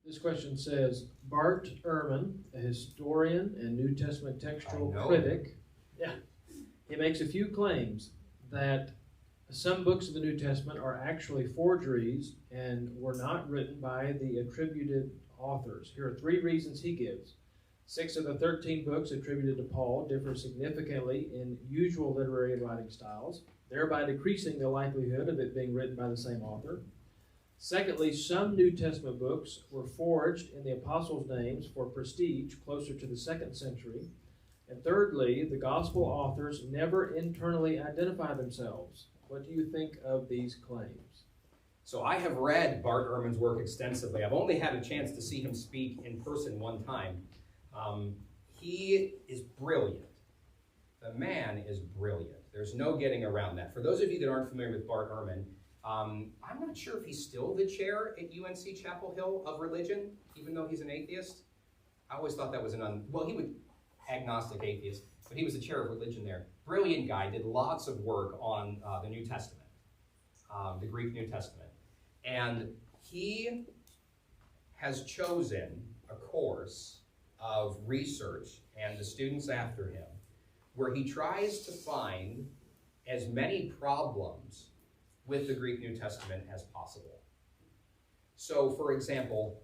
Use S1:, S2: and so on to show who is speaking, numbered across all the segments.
S1: This question says, Bart Ehrman, a historian and New Testament textual critic, he makes a few claims that some books of the New Testament are actually forgeries and were not written by the attributed authors. Here are 3 reasons he gives. 6 of the 13 books attributed to Paul differ significantly in usual literary writing styles, thereby decreasing the likelihood of it being written by the same author. Secondly, some New Testament books were forged in the apostles' names for prestige closer to the 2nd century. And thirdly, the gospel authors never internally identify themselves. What do you think of these claims?
S2: So I have read Bart Ehrman's work extensively. I've only had a chance to see him speak in person one time. He is brilliant. The man is brilliant. There's no getting around that. For those of you that aren't familiar with Bart Ehrman, I'm not sure if he's still the chair at UNC Chapel Hill of religion, even though he's an atheist. I always thought that was he was agnostic atheist, but he was the chair of religion there. Brilliant guy, did lots of work on the New Testament, the Greek New Testament. And he has chosen a course of research, and the students after him, where he tries to find as many problems with the Greek New Testament as possible. So, for example,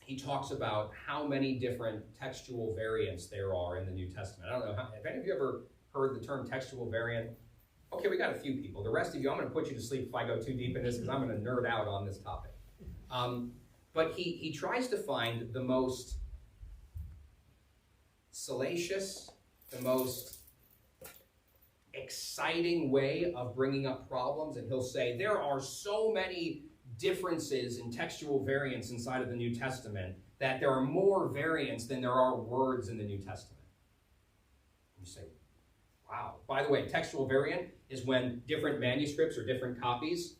S2: he talks about how many different textual variants there are in the New Testament. I don't know, have any of you ever heard the term textual variant? Okay, we got a few people. The rest of you, I'm going to put you to sleep if I go too deep in this, because I'm going to nerd out on this topic. But he tries to find the most salacious, the most exciting way of bringing up problems, and he'll say there are so many differences in textual variants inside of the New Testament that there are more variants than there are words in the New Testament. You say, wow. By the way, textual variant is when different manuscripts or different copies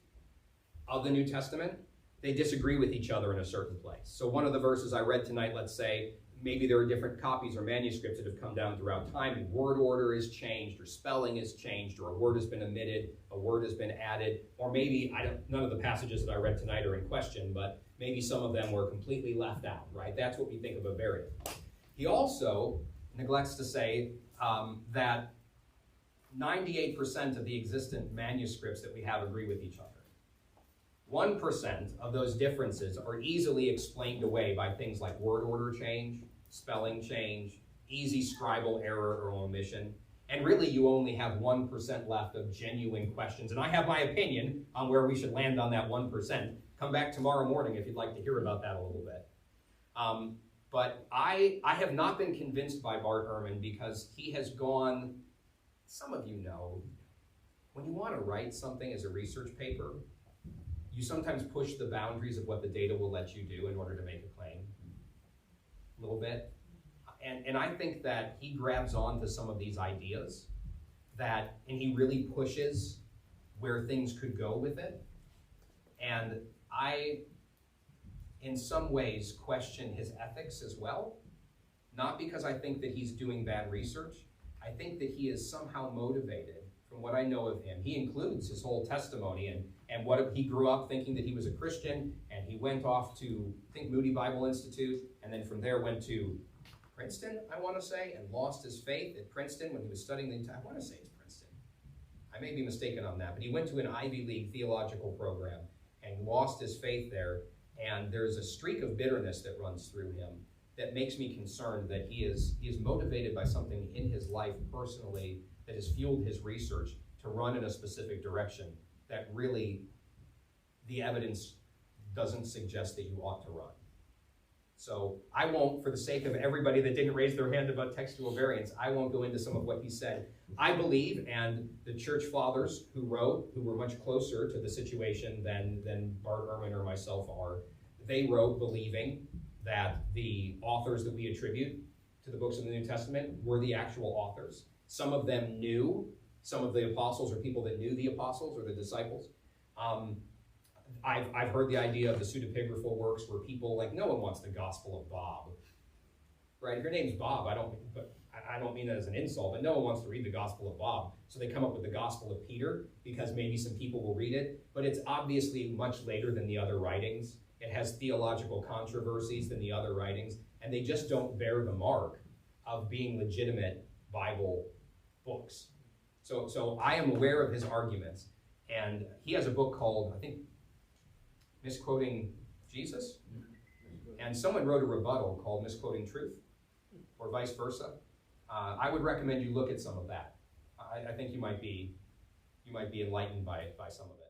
S2: of the New Testament, they disagree with each other in a certain place. So one of the verses I read tonight, let's say, maybe there are different copies or manuscripts that have come down throughout time, and word order is changed, or spelling is changed, or a word has been omitted, a word has been added, or maybe, none of the passages that I read tonight are in question, but maybe some of them were completely left out, right? That's what we think of a variant. He also neglects to say that 98% of the existent manuscripts that we have agree with each other. 1% of those differences are easily explained away by things like word order change, spelling change, easy scribal error or omission, and really you only have 1% left of genuine questions. And I have my opinion on where we should land on that 1%. Come back tomorrow morning if you'd like to hear about that a little bit. But I have not been convinced by Bart Ehrman, because he has gone, some of you know, when you want to write something as a research paper, you sometimes push the boundaries of what the data will let you do in order to make a claim, a little bit. And I think that he grabs on to some of these ideas and he really pushes where things could go with it. And I, in some ways, question his ethics as well. Not because I think that he's doing bad research. I think that he is somehow motivated, from what I know of him. He includes his whole testimony and what he grew up thinking that he was a Christian, and he went off to, I think, Moody Bible Institute, and then from there went to Princeton, I want to say, and lost his faith at Princeton when he was studying I want to say it's Princeton. I may be mistaken on that, but he went to an Ivy League theological program and lost his faith there, and there's a streak of bitterness that runs through him that makes me concerned that he is motivated by something in his life personally that has fueled his research to run in a specific direction that really the evidence doesn't suggest that you ought to run. So I won't, for the sake of everybody that didn't raise their hand about textual variants, I won't go into some of what he said. I believe, and the church fathers who wrote, who were much closer to the situation than Bart Ehrman or myself are, they wrote believing that the authors that we attribute to the books of the New Testament were the actual authors. Some of them knew, some of the apostles or people that knew the apostles or the disciples. I've heard the idea of the pseudepigraphal works where people, like, no one wants the Gospel of Bob. Right? If your name's Bob, I don't mean that as an insult, but no one wants to read the Gospel of Bob. So they come up with the Gospel of Peter because maybe some people will read it, but it's obviously much later than the other writings. it has theological controversies than the other writings, and they just don't bear the mark of being legitimate Bible books. So I am aware of his arguments, and he has a book called, I think, Misquoting Jesus? And someone wrote a rebuttal called Misquoting Truth, or vice versa. I would recommend you look at some of that. I think you might be enlightened by some of it.